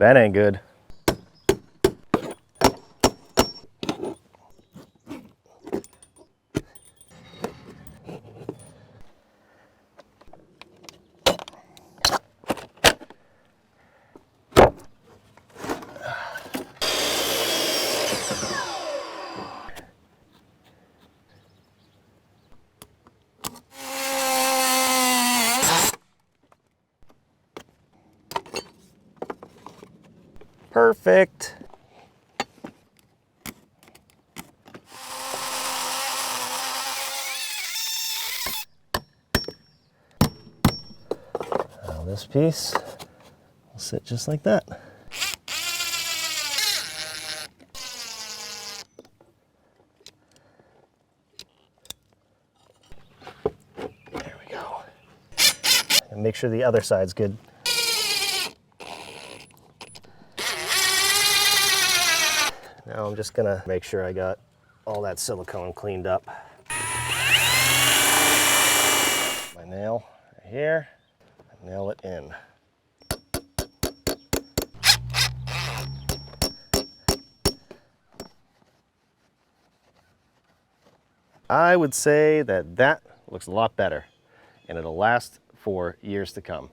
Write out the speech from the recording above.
That ain't good. Perfect. Now this piece will sit just like that. There we go. And make sure the other side's good. Now I'm just gonna make sure I got all that silicone cleaned up. My nail right here, nail it in. I would say that looks a lot better and it'll last for years to come.